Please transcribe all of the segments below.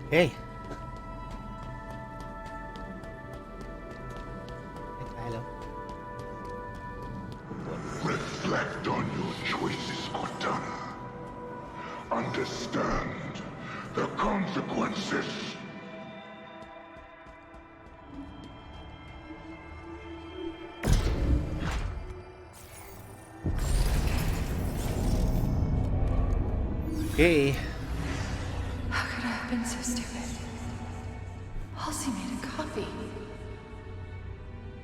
Hey. Hello. Reflect on your choices, Cortana. Understand the consequences. Hey. How could I have been so stupid? Halsey made a copy.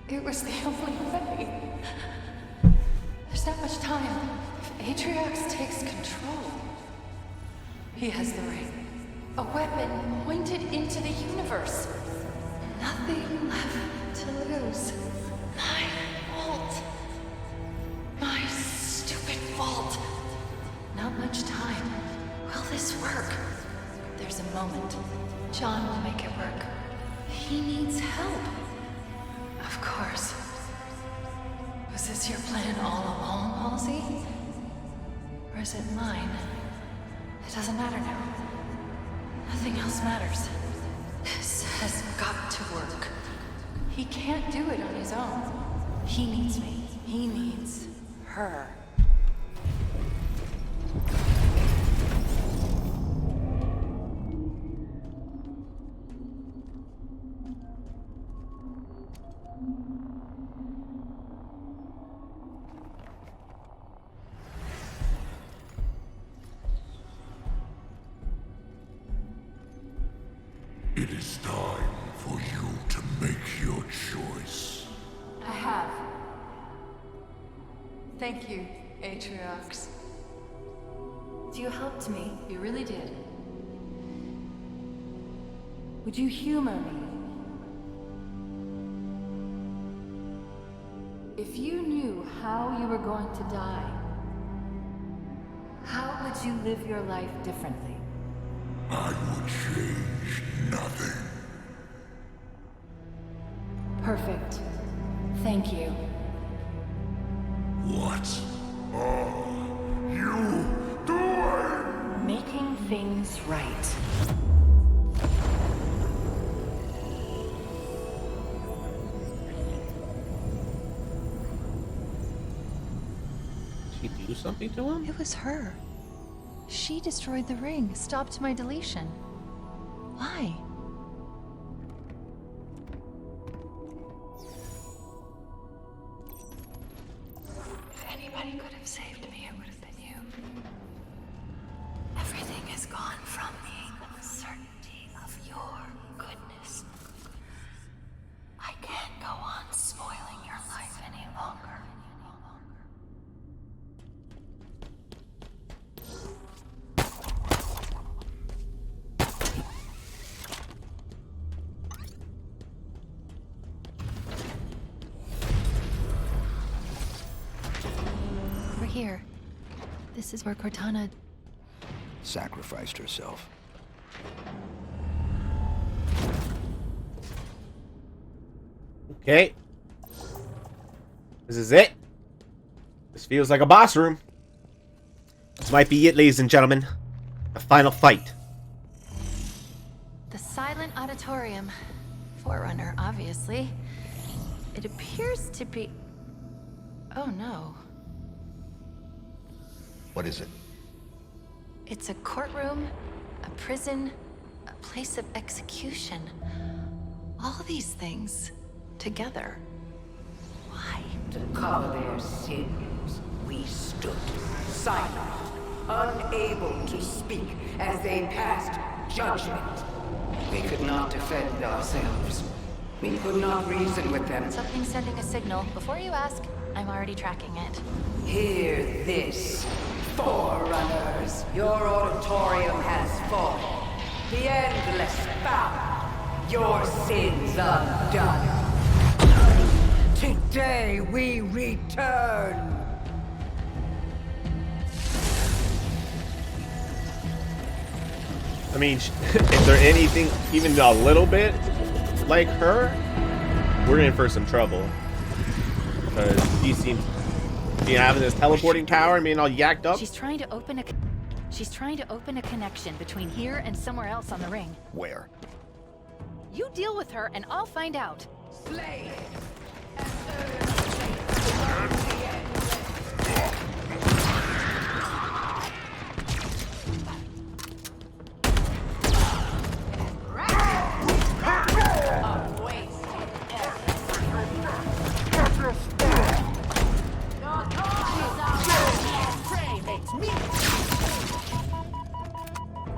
It was the only way. There's not much time. If Atriox takes control, he has the ring. A weapon pointed into the universe. Nothing left to lose. My fault. My stupid fault. Not much time. Will this work? There's a moment. John will make it work. He needs help. Of course. Was this your plan all along, Halsey? Or is it mine? It doesn't matter now. Nothing else matters. This has got to work. He can't do it on his own. He needs me. He needs her. It is time for you to make your choice. I have. Thank you, Atriox. You helped me. You really did. Would you humor me? If you knew how you were going to die, how would you live your life differently? I would change nothing. Perfect. Thank you. What are you doing? Making things right. Did she do something to him? It was her. She destroyed the ring, stopped my deletion. Why? If anybody could have saved me, it would have been you. Everything has gone from me. The certainty of your goodness. I can't go on spoiling your life any longer. We're here. This is where Cortana... sacrificed herself. Okay. This is it. This feels like a boss room. This might be it, ladies and gentlemen. The final fight. The silent auditorium. Forerunner, obviously. It appears to be... Oh no. What is it? It's a courtroom, a prison, a place of execution. All these things together. Why? To cover their sins, we stood silent, unable to speak as they passed judgment. We could not defend ourselves. We could not reason with them. Something's sending a signal. Before you ask, I'm already tracking it. Hear this, Forerunners. Your auditorium has fallen. The endless bound. Your sins undone. Today we return. I mean, is there anything even a little bit like her? We're in for some trouble. Because she seems to be having this teleporting power and being all yacked up. She's trying to open a... She's trying to open a connection between here and somewhere else on the ring. Where? You deal with her and I'll find out. Slay it.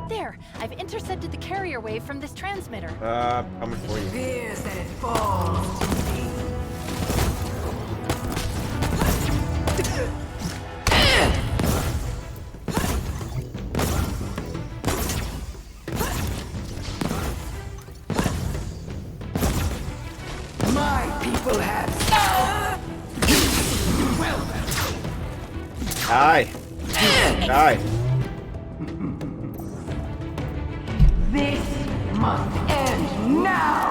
There, I've intercepted the carrier wave from this transmitter. Coming for you. Fears and it falls to me. My people have. Well then. Die. Die. This must end now!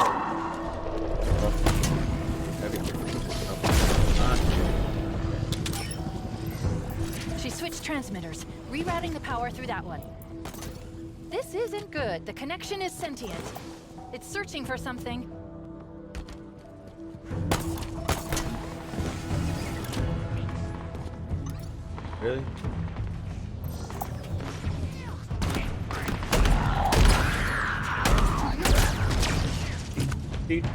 She switched transmitters, rerouting the power through that one. This isn't good. The connection is sentient. It's searching for something. Really? Dude.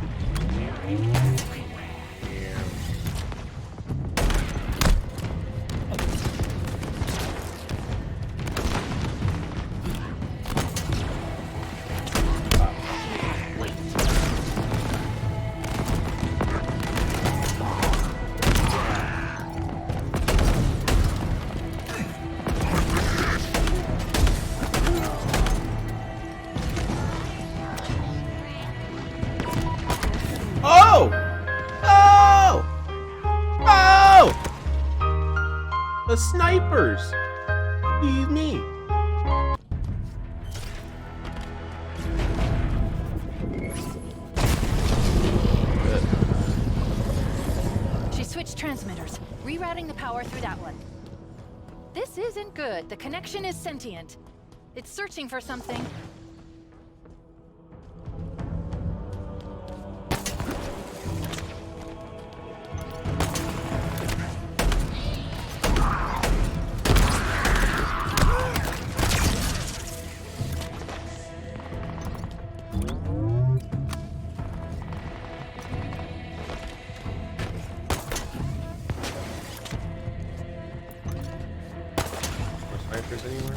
Oh! Oh! Oh! The snipers! Excuse me. She switched transmitters, rerouting the power through that one. This isn't good. The connection is sentient. It's searching for something. Snipers anywhere?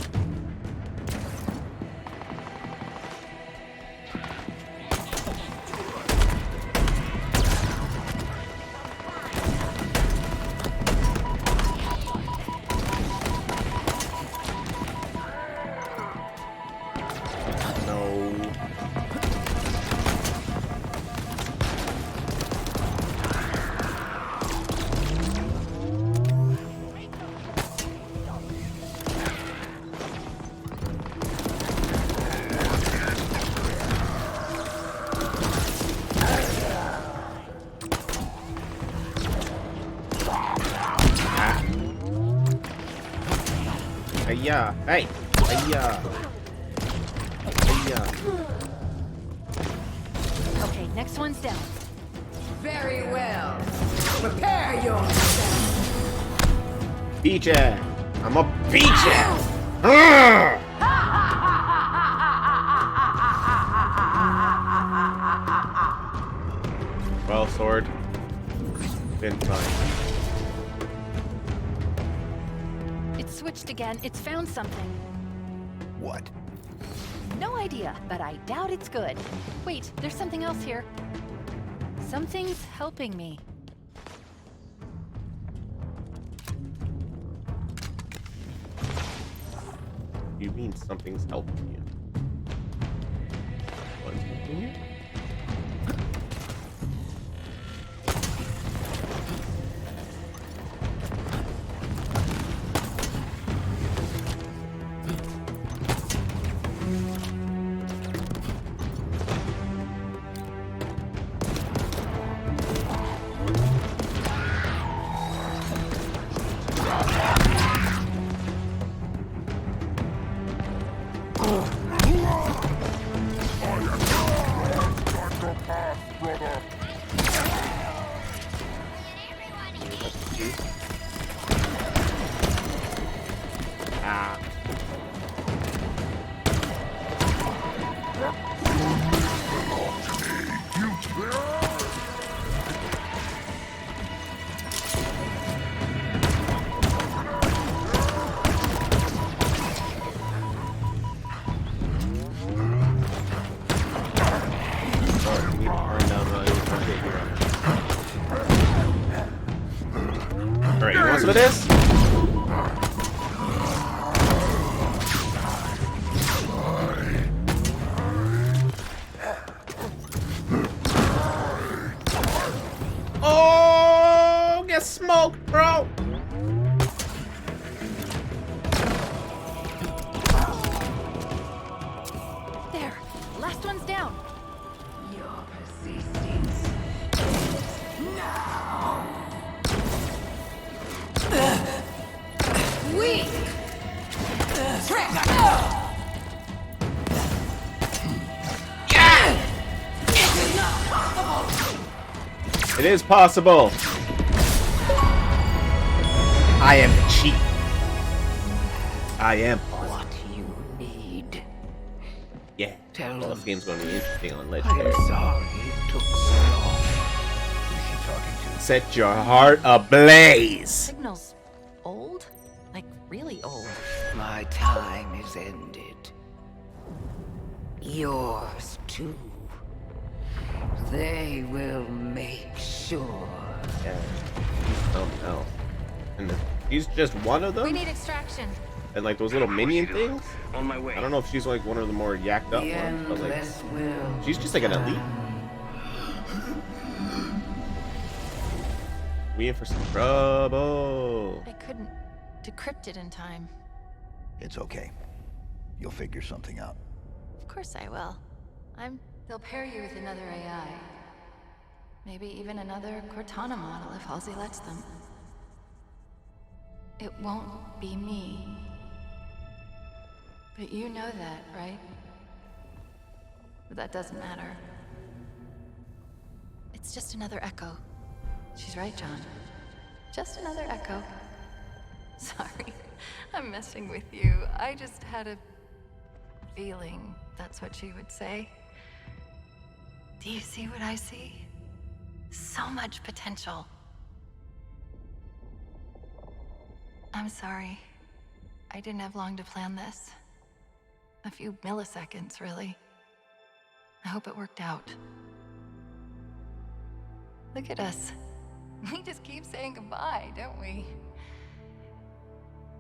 No. Hiya! Hey! Hiya! Hiya! Okay, next one's down. Very well. Prepare yourself. Beach it! I'm a beach it! Urgh! Well, sword. Been fine. It's switched again. It's found something. What? No idea, but I doubt it's good. Wait, there's something else here. Something's helping me. You mean something's helping you? What's helping you? you. Ah. Alright, you want some of this? Oh, get smoked, bro! There. Last one's down. Your persistence now. Weak. It is possible. I am the chief. I am. What you need. Yeah. Tell Well, them. this game's going to be interesting on I'm Legendary. sorry it took so long. Who's she talking to? Set your heart ablaze. Signal's old? Like, really old. My time is ended. Yours too. They will make sure. Yeah. Oh no. And she's just one of We them? need extraction. And like those little minion things? On my way. I don't know if she's like one of the more yacked up The ones, but like endless will. she's just like an elite. We in for some trouble. I couldn't decrypt it in time. It's okay. You'll figure something out. Of course I will. They'll pair you with another AI. Maybe even another Cortana model if Halsey lets them. It won't be me. But you know that, right? But that doesn't matter. It's just another echo. She's right, John. Just another echo. Sorry, I'm messing with you. I just had a feeling that's what she would say. Do you see what I see? So much potential. I'm sorry. I didn't have long to plan this. A few milliseconds, really. I hope it worked out. Look at us. We just keep saying goodbye, don't we?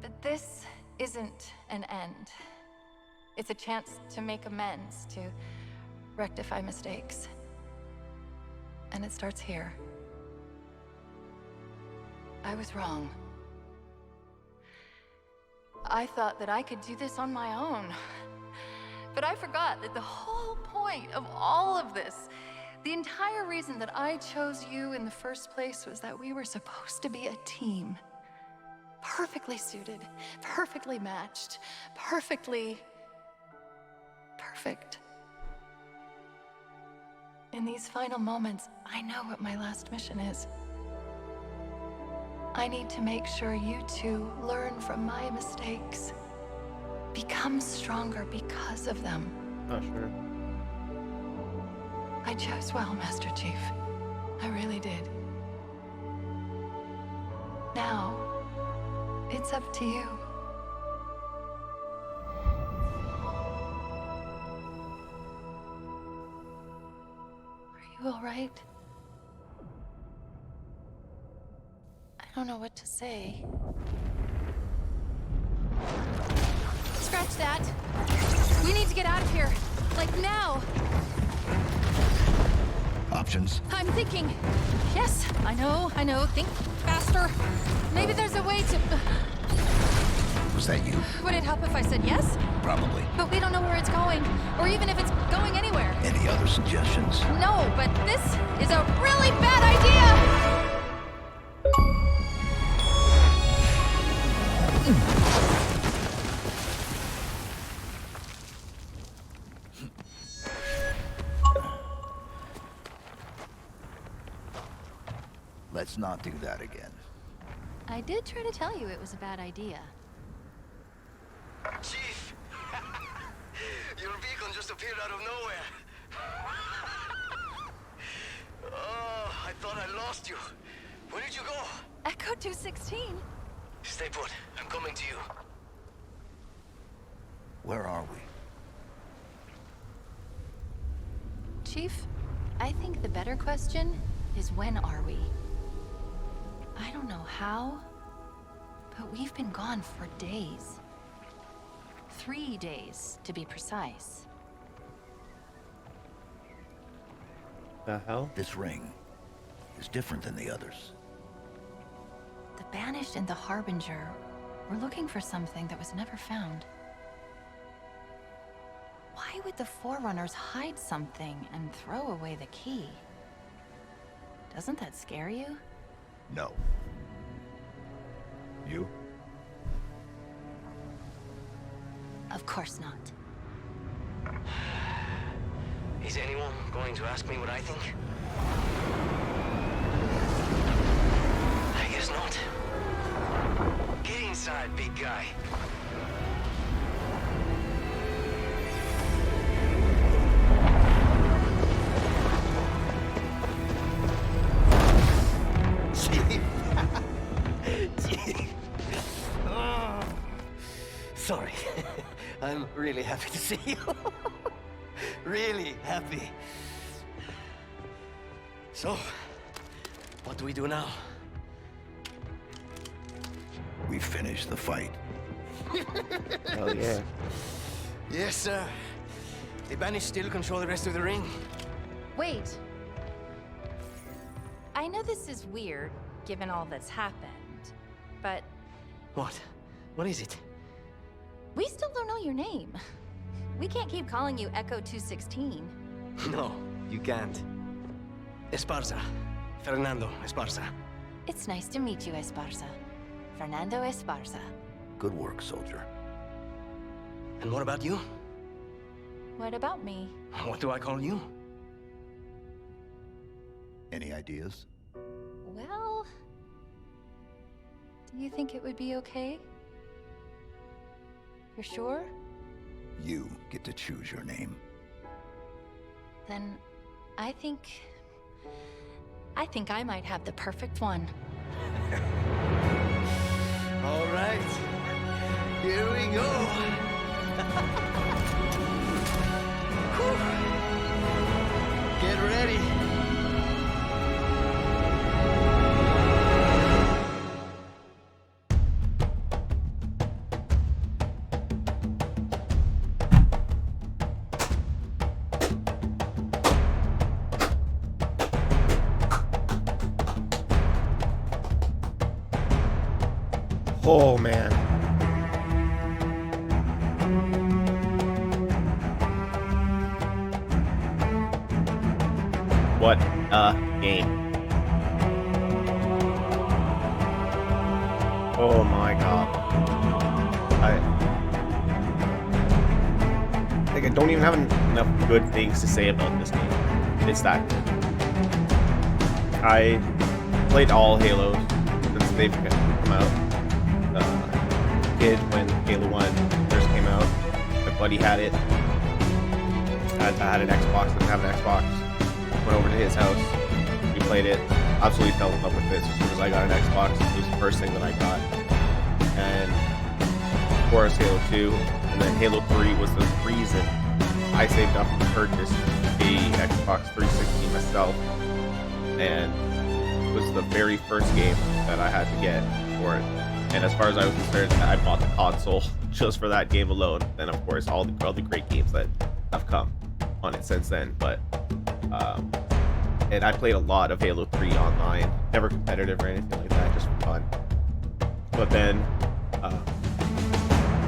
But this isn't an end. It's a chance to make amends, to rectify mistakes. And it starts here. I was wrong. I thought that I could do this on my own. But I forgot that the whole point of all of this, the entire reason that I chose you in the first place, was that we were supposed to be a team. Perfectly suited, perfectly matched, perfect. In these final moments, I know what my last mission is. I need to make sure you two learn from my mistakes. Become stronger because of them. Oh, sure. I chose well, Master Chief. I really did. Now, it's up to you. Are you all right? I don't know what to say. Scratch that. We need to get out of here. Like now. Options? I'm thinking. Yes, I know. Think faster. Maybe there's a way to... Was that you? Would it help if I said yes? Probably. But we don't know where it's going, or even if it's going anywhere. Any other suggestions? No, but this is a really bad idea! Let's not do that again. I did try to tell you it was a bad idea. Chief! Your beacon just appeared out of nowhere. Oh, I thought I lost you. Where did you go? Echo 216? Stay put. I'm coming to you. Where are we? Chief, I think the better question is when are we? I don't know how, but we've been gone for days. 3 days, to be precise. The hell? This ring is different than the others. The Banished and the Harbinger were looking for something that was never found. Why would the Forerunners hide something and throw away the key? Doesn't that scare you? No. You? Of course not. Is anyone going to ask me what I think? I guess not. Get inside, big guy. Sorry. I'm really happy to see you. Really happy. So, what do we do now? We finished the fight. Hell yeah. Yes, sir. The Banished still control the rest of the ring. Wait. I know this is weird, given all that's happened, but What? What is it? we still don't know your name. We can't keep calling you Echo 216. No, you can't. Esparza. Fernando Esparza. It's nice to meet you, Esparza. Fernando Esparza. Good work, soldier. And what about you? What about me? What do I call you? Any ideas? Well, do you think it would be okay? You're sure? You get to choose your name. Then I think I might have the perfect one. All right. Here we go. Whew. Get ready. Oh man. What a game. Oh my god. I don't even have enough good things to say about this game. It's that good. I played all Halos since they've come out. Kid when Halo 1 first came out. My buddy had it. I had an Xbox, didn't have an Xbox. Went over to his house. We played it. Absolutely fell in love with it. As soon as I got an Xbox, it was the first thing that I got. And of course Halo 2. And then Halo 3 was the reason I saved up to purchase a Xbox 360 myself. And it was the very first game that I had to get for it. And as far as I was concerned, I bought the console just for that game alone. And of course, all the great games that have come on it since then. But and I played a lot of Halo 3 online, never competitive or anything like that, just for fun. But then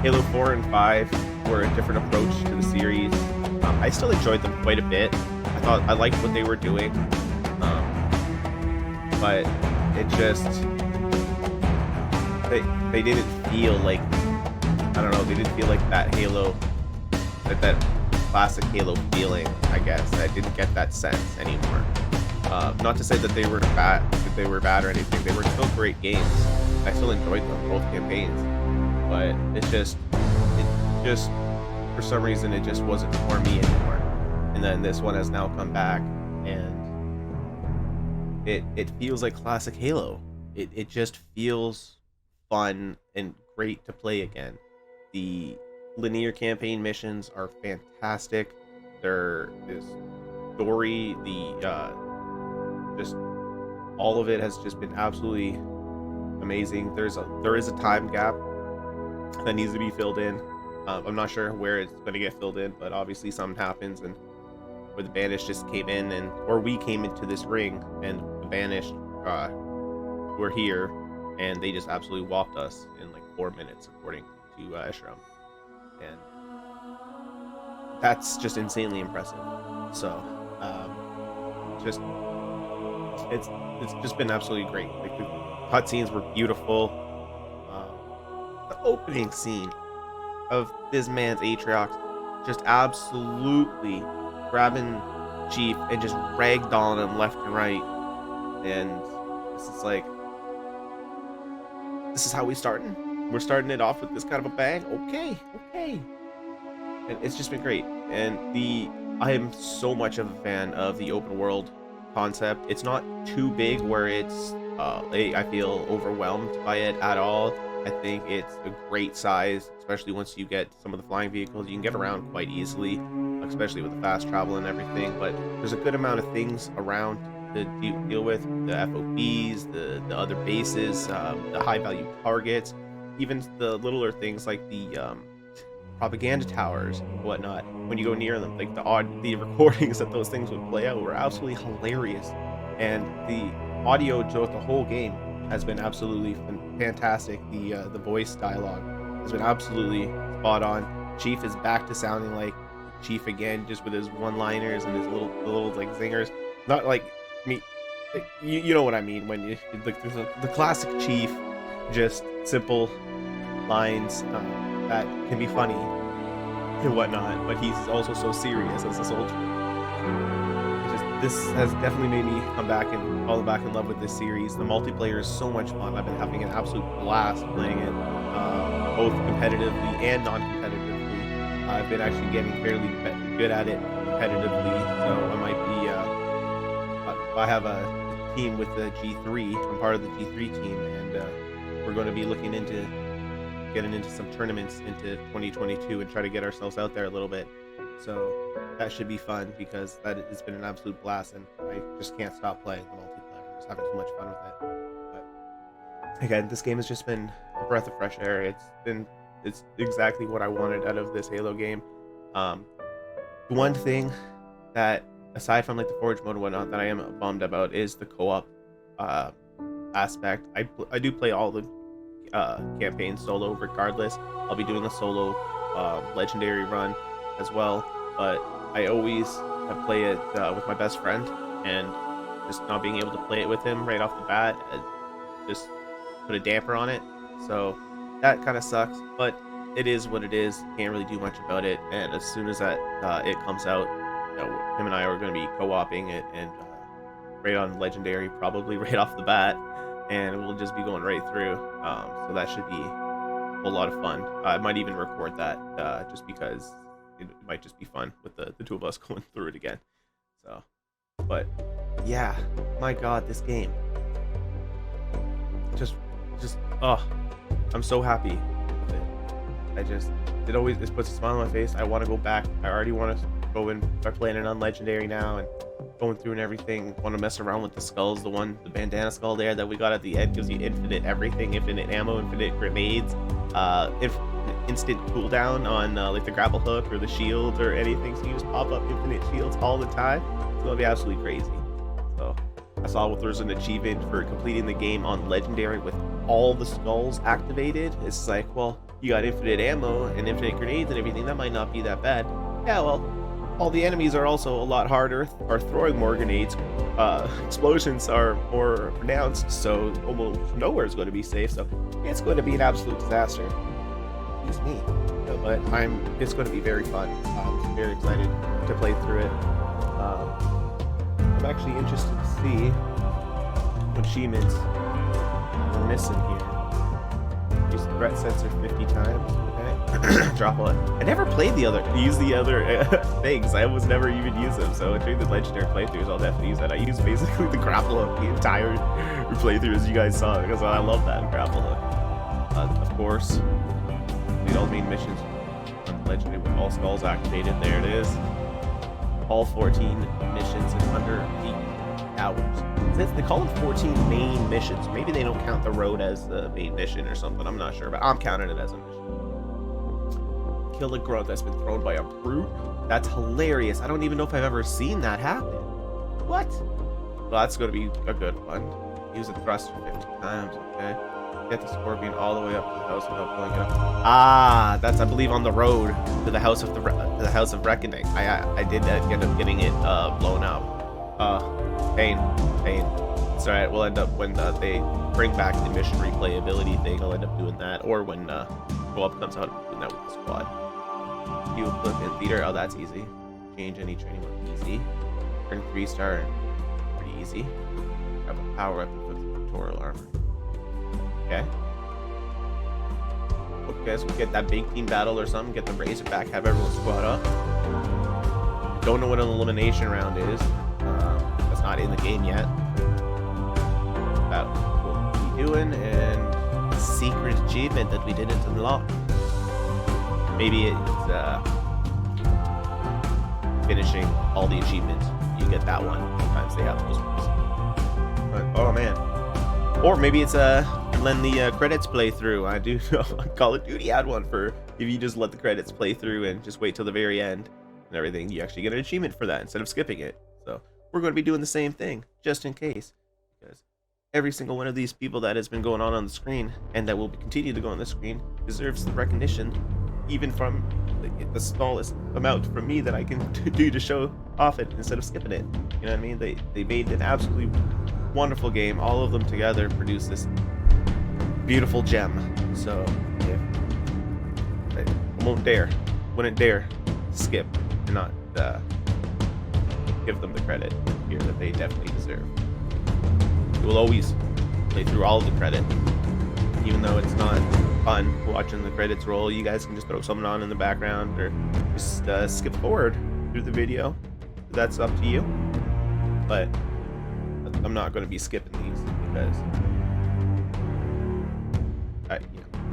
Halo 4 and 5 were a different approach to the series. I still enjoyed them quite a bit. I liked what they were doing, but it just. They didn't feel like, I don't know, they didn't feel like that Halo, that classic Halo feeling, I guess. I didn't get that sense anymore. Not to say that they were bad or anything. They were still great games. I still enjoyed them, both campaigns, but it just for some reason it just wasn't for me anymore. And then this one has now come back, and it feels like classic Halo. It just feels fun and great to play again. The linear campaign missions are fantastic. There is story, just all of it has just been absolutely amazing. There is a time gap that needs to be filled in. I'm not sure where it's going to get filled in, but obviously something happens, and where the Banished just came in, or we came into this ring, and the Banished were here, and they just absolutely whopped us in like 4 minutes, according to Eshram, and that's just insanely impressive. So, it's just been absolutely great. Like, the cutscenes were beautiful. The opening scene of this man's Atriox just absolutely grabbing Chief and just ragdolling him left and right, and this is how we starting. We're starting it off with this kind of a bang. Okay, and it's just been great. And I am so much of a fan of the open world concept. It's not too big where it's I feel overwhelmed by it at all. I think it's a great size, especially once you get some of the flying vehicles. You can get around quite easily, especially with the fast travel and everything, but there's a good amount of things around to deal with. The FOBs, the other bases, the high value targets, even the littler things like the propaganda towers and whatnot. When you go near them, like the recordings that those things would play out were absolutely hilarious, and the audio throughout the whole game has been absolutely fantastic. The voice dialogue has been absolutely spot on. Chief is back to sounding like Chief again, just with his one-liners and his little like zingers. Not like me, like, you know what I mean when you like the classic Chief, just simple lines that can be funny and whatnot, but he's also so serious as a soldier. This has definitely made me come back and fall back in love with this series. The multiplayer is so much fun. I've been having an absolute blast playing it, both competitively and non-competitively. I've been actually getting fairly good at it competitively, so I might be. I have a team with the G3. I'm part of the G3 team, and we're going to be looking into getting into some tournaments into 2022 and try to get ourselves out there a little bit. So that should be fun, because it's been an absolute blast, and I just can't stop playing the multiplayer. I'm just having so much fun with it. But again, this game has just been a breath of fresh air. It's exactly what I wanted out of this Halo game. The one thing that, aside from like the Forge mode and whatnot, that I am bummed about is the co-op aspect. I do play all the campaigns solo regardless. I'll be doing a solo legendary run as well, but I always play it with my best friend, and just not being able to play it with him right off the bat just put a damper on it. So that kind of sucks, but it is what it is. Can't really do much about it. And as soon as that it comes out, him and I are going to be co-oping it, and right on legendary, probably right off the bat, and we'll just be going right through. So that should be a lot of fun. I might even record that just because it might just be fun with the two of us going through it again. So, but yeah, my God, this game just I'm so happy with it. It puts a smile on my face. I want to go back. I already want to go and start playing it on legendary now and going through and everything. Want to mess around with the skulls. The bandana skull there that we got at the end gives you infinite everything, infinite ammo, infinite grenades, instant cooldown on like the grapple hook or the shield or anything, so you just pop up infinite shields all the time. It's gonna be absolutely crazy. So I saw there's an achievement for completing the game on legendary with all the skulls activated. It's like, well, you got infinite ammo and infinite grenades and everything, that might not be that bad. Yeah, well, all the enemies are also a lot harder, are throwing more grenades, explosions are more pronounced, so almost nowhere is going to be safe, so it's going to be an absolute disaster. Excuse me. But it's going to be very fun. I'm very excited to play through it. I'm actually interested to see what achievements are missing here. threat sensor 50 times. Okay. Drop one. I never played the other things. I almost never even use them. So during the legendary playthroughs, I'll definitely use that. I use basically the grapple hook the entire playthrough, as you guys saw, because I love that grapple hook. Of course, the all main missions on legendary with all skulls activated. There it is. All 14 missions in under 8 hours. They call it 14 main missions. Maybe they don't count the road as the main mission or something. I'm not sure, but I'm counting it as a mission. Kill a grunt that's been thrown by a brute. That's hilarious. I don't even know if I've ever seen that happen. What? Well, that's going to be a good one. Use a thruster 50 times. Okay. Get the scorpion all the way up to the house without blowing it up. Ah, that's, I believe, on the road to the house of reckoning. I did end up getting it blown up. Pain. It's alright. We'll end up when they bring back the mission replayability thing. I'll end up doing that, or when co-op comes out, doing that with the squad. You flip in theater. Oh, that's easy. Change any training mode. Easy. Turn 3-star. Pretty easy. Grab a power weapon with the tutorial armor. Okay. Okay, so we get that big team battle or something. Get the Razorback. Have everyone squad up. Don't know what an elimination round is. That's not in the game yet. That we'll be doing, and secret achievement that we didn't unlock. Maybe it's finishing all the achievements. You get that one. Sometimes they have those ones. But, oh man. Or maybe it's letting the credits play through. I do know Call of Duty had one for if you just let the credits play through and just wait till the very end and everything. You actually get an achievement for that instead of skipping it. So we're going to be doing the same thing just in case, because every single one of these people that has been going on the screen and that will continue to go on the screen deserves the recognition, even from the smallest amount from me that I can do to show off it instead of skipping it. You know what I mean? They made an absolutely wonderful game. All of them together produced this beautiful gem. So yeah, I wouldn't dare skip and not give them the credit here that they definitely deserve. We will always play through all of the credit, even though it's not fun watching the credits roll. You guys can just throw something on in the background or just skip forward through the video. That's up to you. But I'm not going to be skipping these because I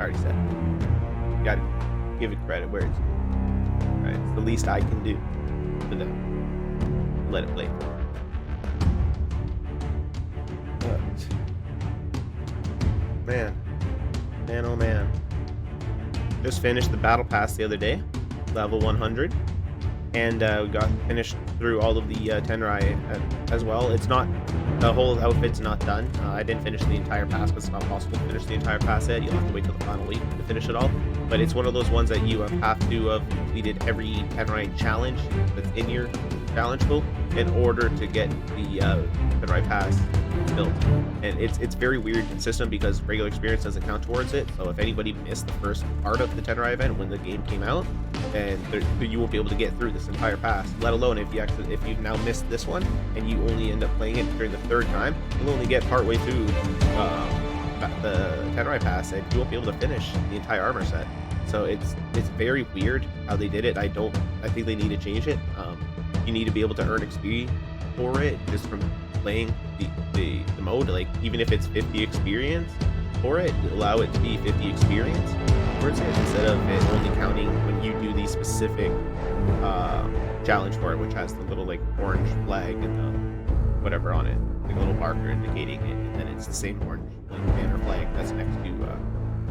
already said it. You gotta give it credit where it's due. Right? It's the least I can do for them. Let it play. But man, oh man. Just finished the battle pass the other day, level 100. And we got finished through all of the Tenrai as well. It's not, the whole outfit's not done. I didn't finish the entire pass because it's not possible to finish the entire pass yet. You'll have to wait till the final week to finish it all. But it's one of those ones that you have to have completed every Tenrai challenge that's in your challenge pool in order to get the Tenrai pass built. And it's very weird system because regular experience doesn't count towards it. So if anybody missed the first part of the Tenrai event when the game came out, then you won't be able to get through this entire pass. Let alone if you've now missed this one and you only end up playing it during the third time, you'll only get partway through the Tenrai pass and you won't be able to finish the entire armor set. So it's very weird how they did it. I think they need to change it. You need to be able to earn XP for it just from playing the mode. Like even if it's 50 experience for it, allow it to be 50 experience towards it instead of it only counting when you do the specific challenge for it, which has the little like orange flag and the whatever on it, like a little marker indicating it, and then it's the same orange like banner flag that's next to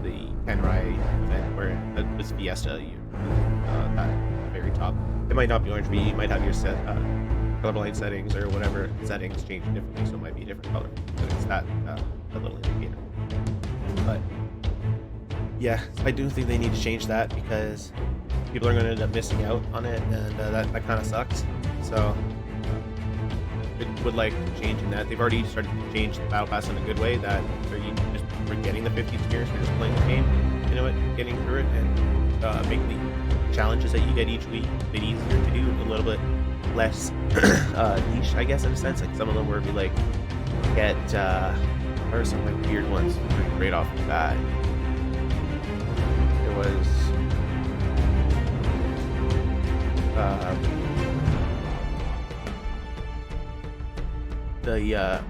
the Tenrai event where it was Fiesta. At the very top. It might not be orange, but you might have your set colorblind settings or whatever settings change differently, so it might be a different color. But it's that a little indicator. But yeah, I do think they need to change that because people are going to end up missing out on it, and that kind of sucks. So I would like changing that. They've already started to change the battle pass in a good way that we're getting the 50 experience for just playing the game, you know, getting through it, and make the challenges that you get each week a bit easier to do, a little bit less niche, I guess, in a sense. Like some of them where we like get what are some like weird ones right off the bat. was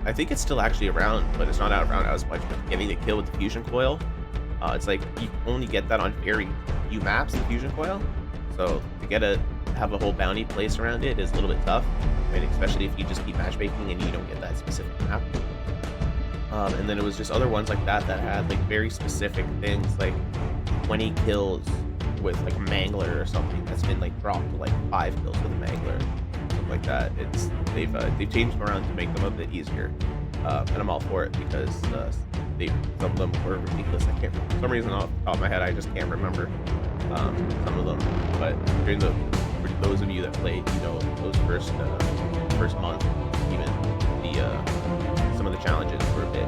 I think it's still actually around, but it's not out around as much. But getting the kill with the fusion coil, it's like you only get that on very few maps, the fusion coil. So to have a whole bounty placed around it is a little bit tough, right? Especially if you just keep matchmaking and you don't get that specific map. And then it was just other ones like that that had like very specific things, like 20 kills with like a mangler or something that's been like dropped to like 5 kills with a mangler, something like that. They've changed them around to make them a bit easier, and I'm all for it because some of them were ridiculous. I can't, for some reason off the top of my head, I just can't remember some of them. But for those of you that played, you know, those first month, even some of the challenges were a bit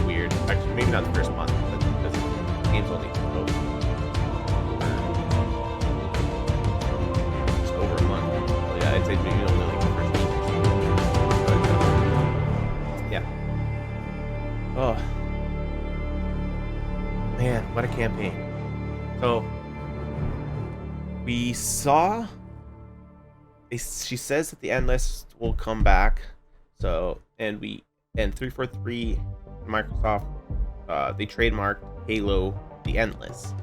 weird. Actually, maybe not the first month, but because the game's only just over a month. So yeah, I'd say maybe only like the first week or something. But, yeah. Oh man, what a campaign! So we saw. She says that the Endless will come back. So and 343 Microsoft they trademarked Halo the Endless.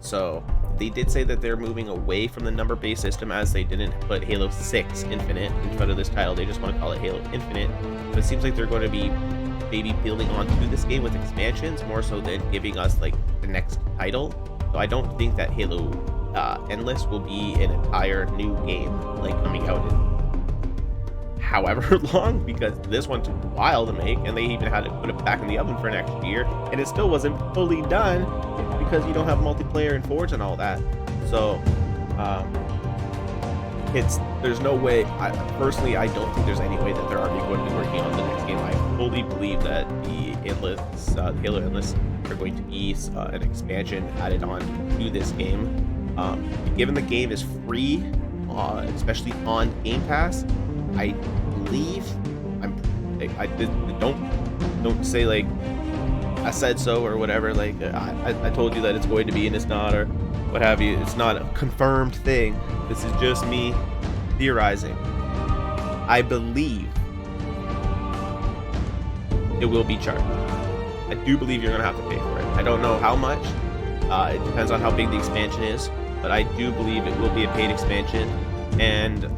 So they did say that they're moving away from the number-based system, as they didn't put Halo 6 Infinite in front of this title. They just want to call it Halo Infinite. But it seems like they're going to be maybe building onto this game with expansions more so than giving us like the next title. So I don't think that Halo Endless will be an entire new game like coming out in however long, because this one took a while to make, and they even had to put it back in the oven for an extra year, and it still wasn't fully done because you don't have multiplayer and Forge and all that. So there's no way. I don't think there's any way that they're already going to be working on the next game. I fully believe that the Halo Endless are going to be an expansion added on to this game. Given the game is free, especially on Game Pass, I believe don't say like I said so or whatever, like I told you that it's going to be and it's not, or what have you. It's not a confirmed thing. This is just me theorizing. I believe it will be charged. I do believe you're gonna have to pay for it. I don't know how much. It depends on how big the expansion is, but I do believe it will be a paid expansion. And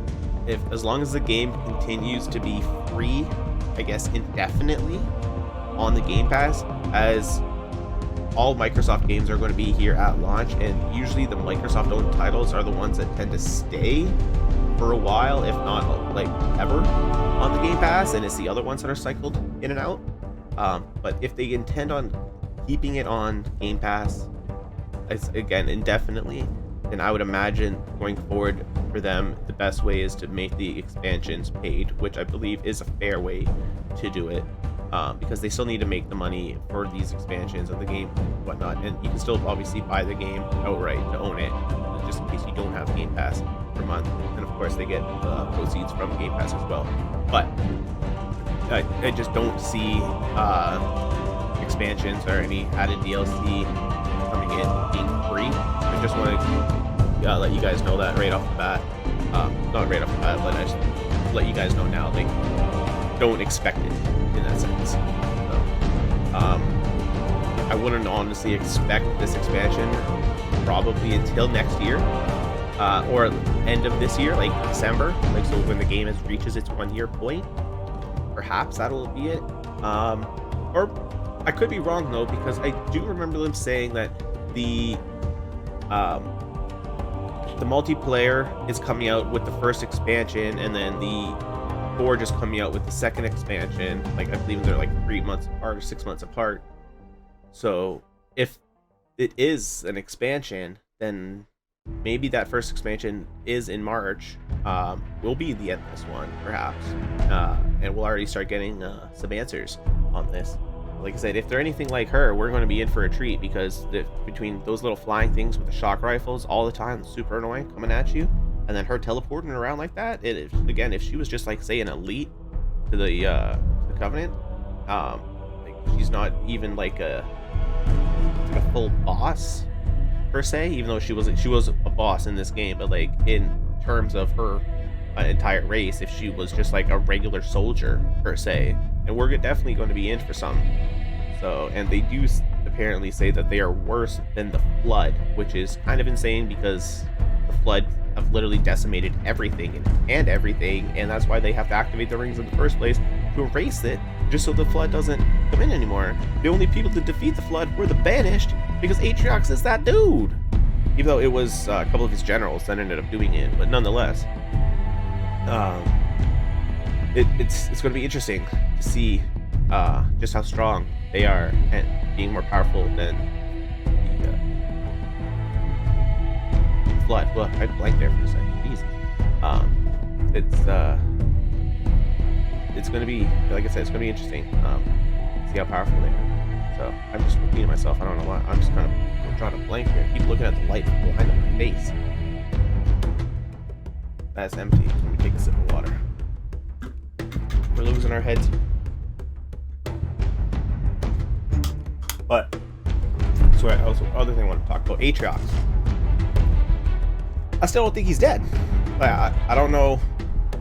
as long as the game continues to be free, I guess indefinitely on the Game Pass, as all Microsoft games are going to be here at launch, and usually the Microsoft-owned titles are the ones that tend to stay for a while, if not like ever, on the Game Pass, and it's the other ones that are cycled in and out. But if they intend on keeping it on Game Pass, again, indefinitely, then I would imagine going forward for them, the best way is to make the expansions paid, which I believe is a fair way to do it, because they still need to make the money for these expansions of the game and whatnot. And you can still obviously buy the game outright to own it, just in case you don't have Game Pass per month. And of course, they get proceeds from Game Pass as well. But I just don't see expansions or any added DLC coming in being free. I just want to let you guys know that right off the bat. Not right off the bat, but I just let you guys know now. Like, don't expect it in that sense. So, I wouldn't honestly expect this expansion probably until next year, or end of this year, like December. Like, so when the game reaches its 1 year point, perhaps that'll be it. Or I could be wrong though, because I do remember them saying that the multiplayer is coming out with the first expansion, and then the Forge is coming out with the second expansion. Like, I believe they're like 3 months apart or 6 months apart. So if it is an expansion, then maybe that first expansion is in March. Will be the Endless one, perhaps, and we'll already start getting some answers on this. Like I said, if they're anything like her, we're going to be in for a treat, because between those little flying things with the shock rifles all the time, super annoying, coming at you, and then her teleporting around like that, again, if she was just like, say, an elite to the Covenant, like, she's not even like a full boss, per se, even though she was a boss in this game, but like in terms of her entire race, if she was just like a regular soldier per se, and we're definitely going to be in for some. So, and they do apparently say that they are worse than the Flood, which is kind of insane because the Flood have literally decimated everything and everything, and that's why they have to activate the rings in the first place to erase it, just so the Flood doesn't come in anymore. The only people to defeat the Flood were the Banished, because Atriox is that dude. Even though it was a couple of his generals that ended up doing it, but nonetheless, it's going to be interesting to see just how strong they are and being more powerful than the Flood. Look, I blanked there for a second. Jesus. It's going to be, like I said, it's going to be interesting. See how powerful they are. So I'm just repeating myself. I don't know why. I'm just kind of drawing a blank here. Keep looking at the light behind my face. That's empty. Let me take a sip of water. We're losing our heads. But so other thing I want to talk about, Atriox. I still don't think he's dead. I don't know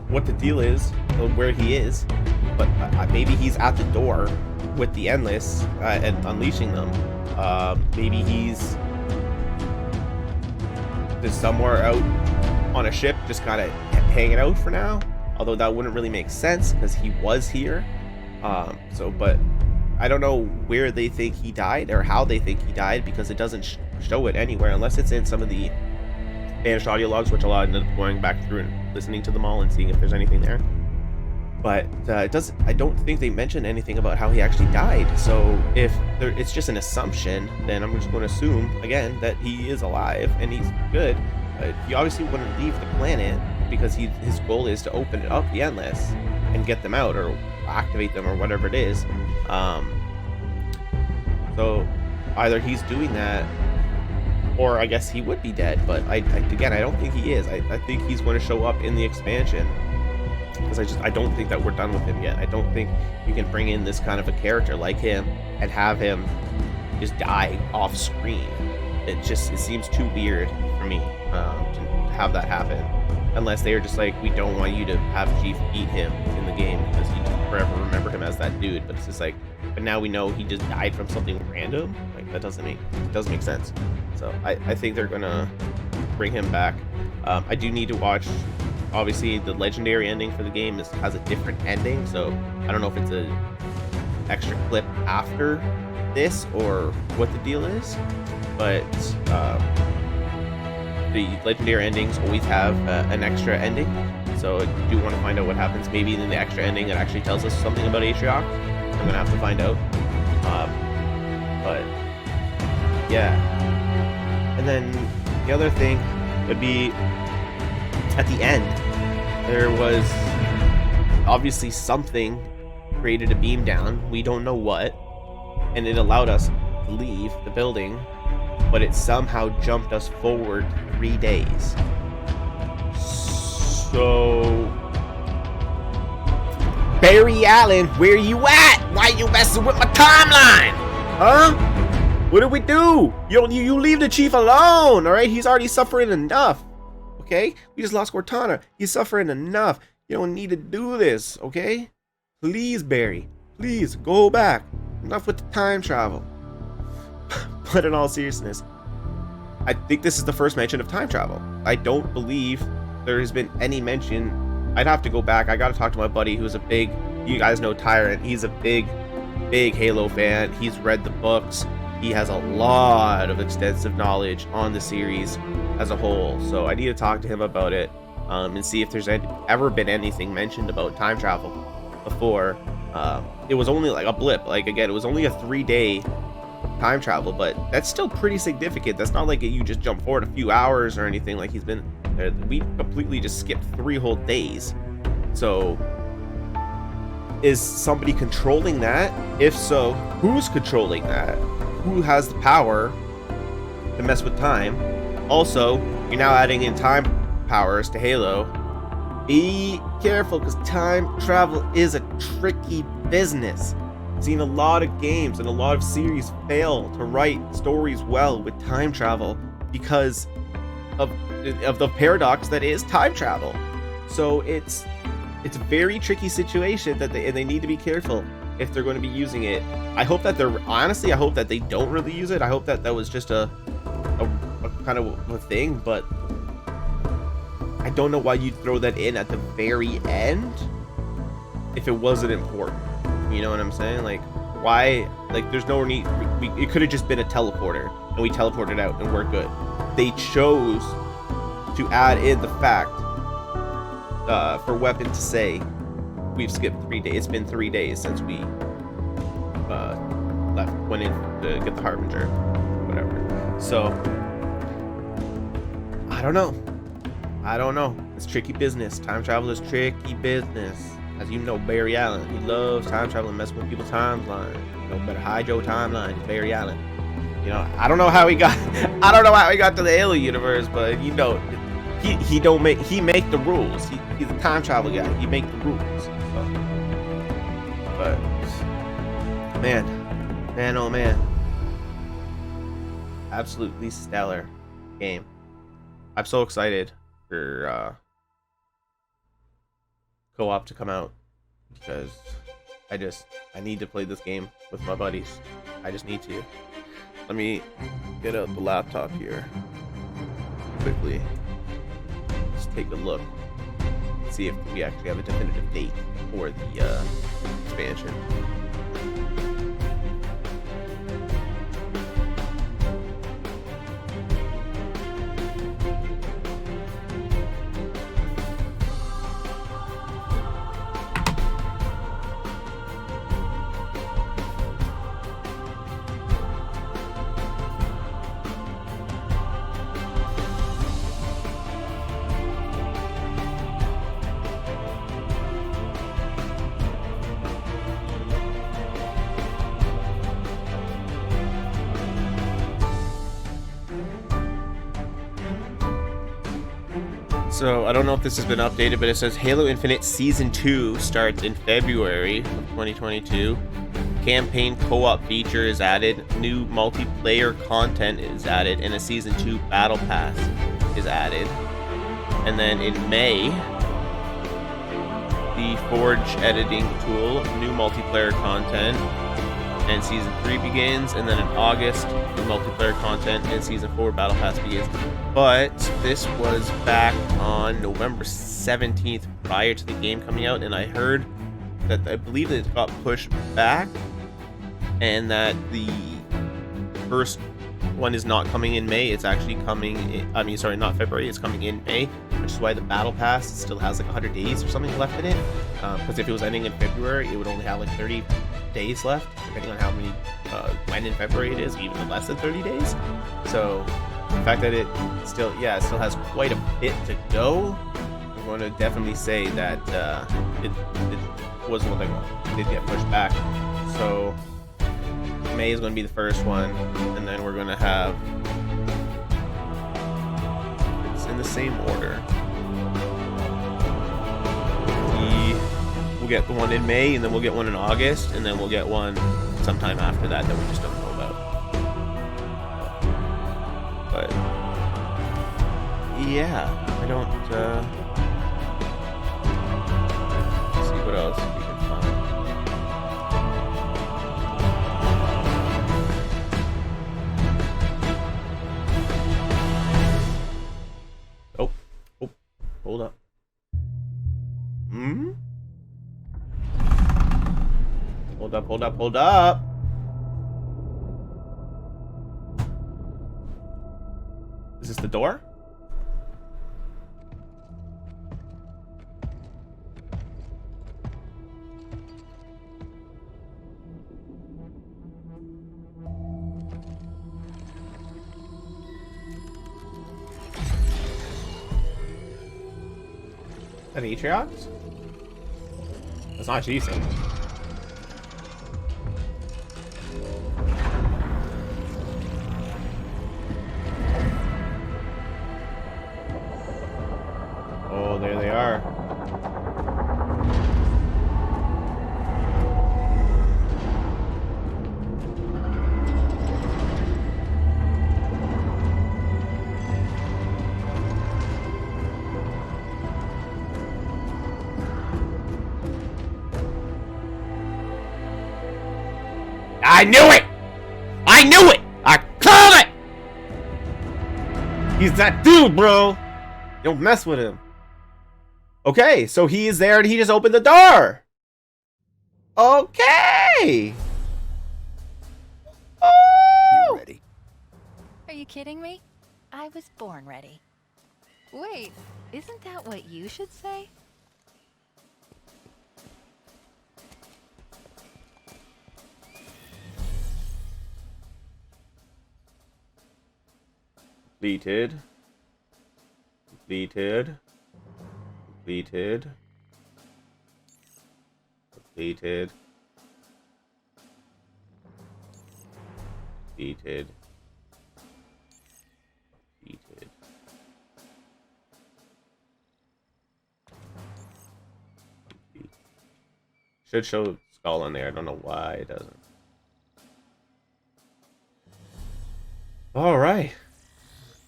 what the deal is, or where he is, but maybe he's at the door with the Endless and unleashing them. Maybe he's just somewhere out on a ship, just kind of hanging out for now. Although that wouldn't really make sense because he was here. But I don't know where they think he died or how they think he died, because it doesn't show it anywhere unless it's in some of the banished audio logs, which a lot ended up going back through and listening to them all and seeing if there's anything there. But I don't think they mentioned anything about how he actually died. So if it's just an assumption, then I'm just going to assume again that he is alive and he's good. He obviously wouldn't leave the planet because his goal is to open it up, the Endless, and get them out or activate them or whatever it is. So either he's doing that, or I guess he would be dead. But I don't think he is. I think he's going to show up in the expansion, because I don't think that we're done with him yet. I don't think you can bring in this kind of a character like him and have him just die off screen. It seems too weird for me to have that happen, unless they are just like, we don't want you to have Chief beat him in the game because you just forever remember him as that dude. But it's just like, but now we know he just died from something random. Like, that doesn't make sense. So I think they're gonna bring him back. I do need to watch. Obviously, the legendary ending for the game has a different ending, so I don't know if it's a extra clip after this or what the deal is. But the legendary endings always have an extra ending, so I do want to find out what happens. Maybe in the extra ending it actually tells us something about Atriox. I'm gonna have to find out. But yeah, and then the other thing would be at the end there was obviously something created a beam down. We don't know what, and it allowed us to leave the building, but it somehow jumped us forward 3 days. So, Barry Allen, where you at? Why you messing with my timeline? Huh? What do we do? You leave the chief alone, all right? He's already suffering enough, okay? We just lost Cortana. He's suffering enough. You don't need to do this, okay? Please, Barry, please go back. Enough with the time travel. But in all seriousness, I think this is the first mention of time travel. I don't believe there has been any mention. I'd have to go back. I gotta talk to my buddy who's you guys know Tyrant. He's a big Halo fan. He's read the books. He has a lot of extensive knowledge on the series as a whole. So I need to talk to him about it and see if there's ever been anything mentioned about time travel before. It was only like a blip. Like, again, it was only a 3-day time travel, but that's still pretty significant. That's not like you just jump forward a few hours or anything. Like, we completely just skipped 3 whole days. So is somebody controlling that? If so, who's controlling that? Who has the power to mess with time? Also, you're now adding in time powers to Halo. Be careful, because time travel is a tricky business. I've seen a lot of games and a lot of series fail to write stories well with time travel because of the paradox that is time travel. So it's a very tricky situation that they need to be careful if they're going to be using it. I hope that I hope that they don't really use it. I hope that was just a kind of a thing, but I don't know why you'd throw that in at the very end if it wasn't important. You know what I'm saying? Like, why? Like, there's no need. It could have just been a teleporter, and we teleported out, and we're good. They chose to add in the fact for Weapon to say we've skipped 3 days. It's been 3 days since we went in to get the Harbinger, whatever. So I don't know. It's tricky business. Time travel is tricky business. As you know, Barry Allen, he loves time travel and messing with people's timeline. You know, better hide your timeline, Barry Allen. You know, I don't know how he got to the Halo universe, but you know, he make the rules. He's a time travel guy. He make the rules. So. But man, oh man, absolutely stellar game. I'm so excited for co-op to come out because I need to play this game with my buddies. I just need to. Let me get out the laptop here quickly. Just take a look. See if we actually have a definitive date for the expansion. So, I don't know if this has been updated, but it says Halo Infinite Season 2 starts in February of 2022. Campaign co-op feature is added, new multiplayer content is added, and a Season 2 Battle Pass is added. And then in May, the Forge editing tool, new multiplayer content, and Season 3 begins, and then in August, the multiplayer content and Season 4 Battle Pass begins. But this was back on November 17th, prior to the game coming out, and I heard that I believe that it got pushed back, and that the first one is not coming in May. It's actually coming in, not February, it's coming in May, which is why the Battle Pass still has like 100 days or something left in it. Because if it was ending in February, it would only have like 30 days left, depending on how many, when in February it is, even less than 30 days. So the fact that it still has quite a bit to go, I'm going to definitely say that it was one that did get pushed back. So May is going to be the first one, and then we're going to have, it's in the same order. We'll get the one in May, and then we'll get one in August, and then we'll get one sometime after that we just don't know about. But yeah, I don't let's see what else we can find. Oh, hold up. Hold up. Is this the door? An Atriox? That's not Jesus. Oh, there they are. I knew it! I knew it! I called it! He's that dude, bro. Don't mess with him. Okay, so he is there and he just opened the door. Okay. You ready? Are you kidding me? I was born ready. Wait, isn't that what you should say? Completed. Completed. Completed. Completed. Completed. Completed. Should show skull in there. I don't know why it doesn't. All right.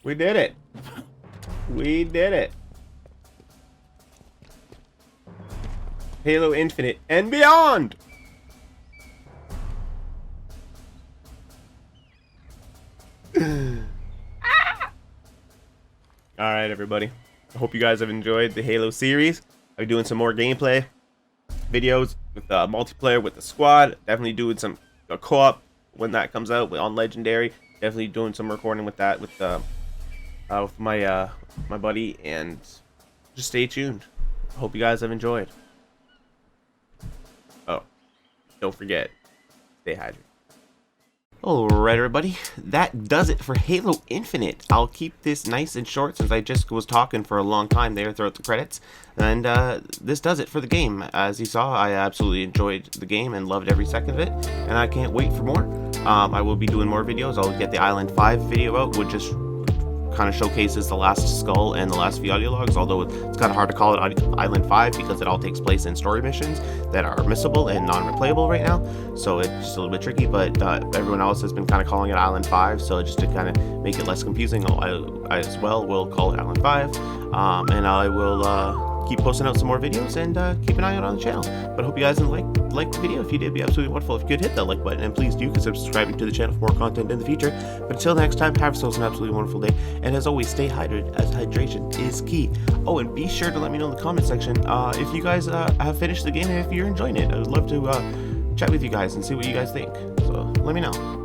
We did it. We did it. Halo Infinite and beyond. All right, everybody. I hope you guys have enjoyed the Halo series. I'll be doing some more gameplay videos with multiplayer with the squad. Definitely doing some co-op when that comes out on Legendary. Definitely doing some recording with that with my my buddy, and just stay tuned. I hope you guys have enjoyed. Oh, don't forget, stay hydrated. Alright, everybody, that does it for Halo Infinite. I'll keep this nice and short since I just was talking for a long time there throughout the credits. And this does it for the game. As you saw, I absolutely enjoyed the game and loved every second of it. And I can't wait for more. I will be doing more videos. I'll get the Island 5 video out, which just kind of showcases the last skull and the last few audio logs, although it's kind of hard to call it Island 5 because it all takes place in story missions that are missable and non-replayable right now, so it's just a little bit tricky, but everyone else has been kind of calling it Island 5, so just to kind of make it less confusing, I as well will call it Island 5, and I will keep posting out some more videos and keep an eye out on the channel. But I hope you guys like the video. If you did, it'd be absolutely wonderful if you could hit that like button, and please do consider subscribing to the channel for more content in the future. But until next time, have yourselves an absolutely wonderful day, and as always, stay hydrated, as hydration is key. Oh, and be sure to let me know in the comment section if you guys have finished the game and if you're enjoying it. I would love to chat with you guys and see what you guys think, so let me know.